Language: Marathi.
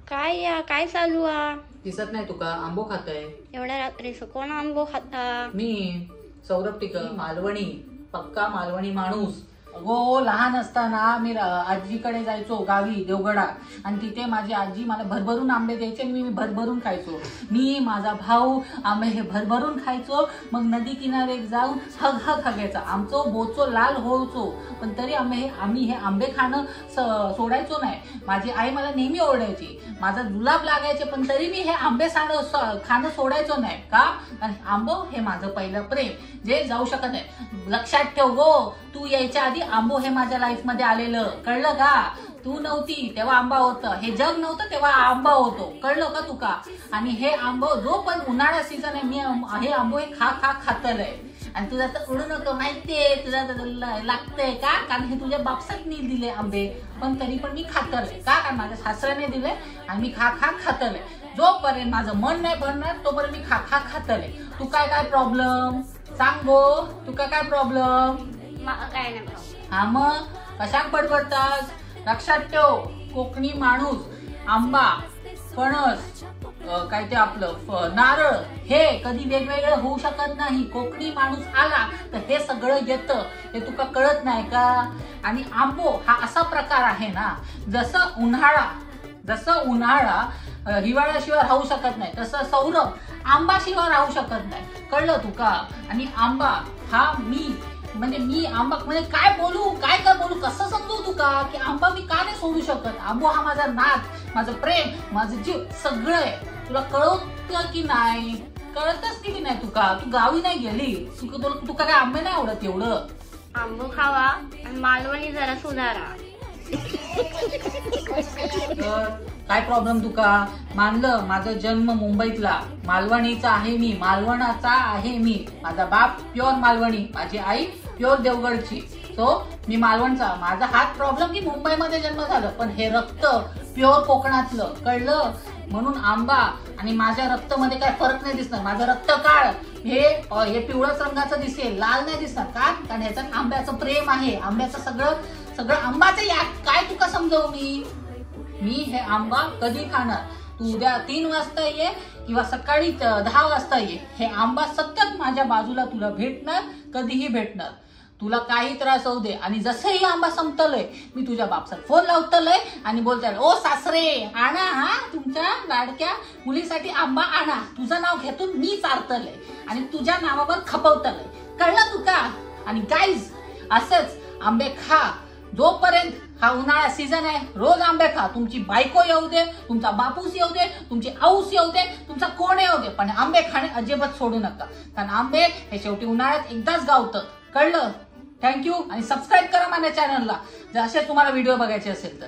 काय चालू आ? दिसत नाही तुका? आंबो खाताय एवढ्या रात्री कोण आंबो खाता? मी सौरभ टिकर, मालवणी, पक्का मालवणी माणूस. अगो लहान असताना मी आजीकडे जायचो गावी देवगडा, आणि तिथे माझी आजी मला भरभरून आंबे द्यायचे आणि मी भरभरून खायचो. मी माझा भाऊ आंबे हे भरभरून खायचो. मग नदी किनारे जाऊन हग हगायचा. आमचं बोचो लाल होतो, पण तरी आम्ही हे आंबे खाणं सोडायचो नाही. माझी आई मला नेहमी ओरडायची, माझा जुलाब लागायचे, पण तरी मी हे आंबे खाणं सोडायचो नाही. का? कारण आंबो हे माझं पहिलं प्रेम जे जाऊ शकत नाही. लक्षात ठेव गो, तू यायच्या आधी आंबो हे माझ्या लाईफ मध्ये आलेलं, कळलं का? तू नव्हती तेव्हा आंबा होतं, हे जग नव्हतं तेव्हा आंबा होतो, कळलं का तुका? आणि हे आंबो जो पण उन्हाळा सीझन आहे, मी हे आंबो हे खातलंय. आणि तुझा तर उडू नको माहितीये, तुझा लागतंय का? कारण हे तुझ्या बापसाने दिले आंबे, पण तरी पण मी खातलंय का? कारण माझ्या सासऱ्याने दिले आणि मी खातलंय. जोपर्यंत माझं मन नाही भरणार तोपर्यंत मी खातलंय. तू काय प्रॉब्लेम सांग गो? तुका काय प्रॉब्लेम? काय नाही. हा मग कशाक बडबडतास? लक्षात ठेव, कोकणी माणूस आंबा, फणस, काय ते आपलं नारळ हे कधी वेगवेगळं होऊ शकत नाही. कोकणी माणूस आला तर हे सगळं येतं, हे तुका कळत नाही का? आणि आंबो हा असा प्रकार आहे ना, जसं उन्हाळा हिवाळ्याशिवाय राहू शकत नाही, तसं सौरभ आंबाशिवाय राहू शकत नाही, कळलं तुका? आणि आंबा हा मी आंबा म्हणजे काय बोलू कसं समजू तुका की आंबा मी का नाही सोडू शकत? आंबो हा माझा नाद, माझं प्रेम, माझं जीव सगळं आहे. तुला कळत की नाही? कळतच की नाही तुका? तू गावी नाही गेली, तुका काय आंबे नाही आवडत? एवढं आंबो खावा आणि मालवणी जरा सुधारा. काय प्रॉब्लेम तुका? मानलं माझा जन्म मुंबईतला, मालवणीचा आहे मी, मालवणाचा आहे मी. माझा बाप प्युअर मालवणी, माझी आई प्युअर देवगडची. सो मी मालवणचा. माझा हाच प्रॉब्लेम की मुंबईमध्ये जन्म झालं, पण हे रक्त प्युअर कोकणातलं, कळलं? म्हणून आंबा आणि माझ्या रक्तामध्ये काय फरक नाही दिसणार. माझं रक्त काळ हे पिवळ्याच रंगाचं दिसेल, लाल नाही दिसणार. का? कारण ह्याच्यात आंब्याचं प्रेम आहे. आंब्याचं सगळं आंबाचं काय तुका समजवू मी हे आंबा कधी खाणार? तू उद्या 3 वाजता ये किंवा सकाळी 10 वाजता ये, हे आंबा सतत माझ्या बाजूला तुला भेटणार, कधीही भेटणार. तुला काही त्रास होऊ दे. आणि जसंही आंबा संपतलय, मी तुझ्या बापसात फोन लावतलय आणि बोलतोय, ओ सासरे आणा, हा तुमच्या लाडक्या मुलीसाठी आंबा आणा. तुझं नाव घेतून मी चारतलय आणि तुझ्या नावावर खपवतलय, कळलं तुका? आणि गाईज असंच आंबे खा जोपर्यंत हा उन्हाळा सीझन आहे. रोज आंबे खा. तुमची बायको येऊ दे, तुमचा बापूस येऊ दे, तुमची आऊस येऊ दे, तुमचा कोण येऊ दे, पण आंबे खाणे अजिबात सोडू नका. कारण आंबे हे शेवटी उन्हाळ्यात एकदाच गावतं, कळलं? थँक्यू. आणि सबस्क्राईब करा माझ्या चॅनलला जर असे तुम्हाला व्हिडिओ बघायचे असेल तर.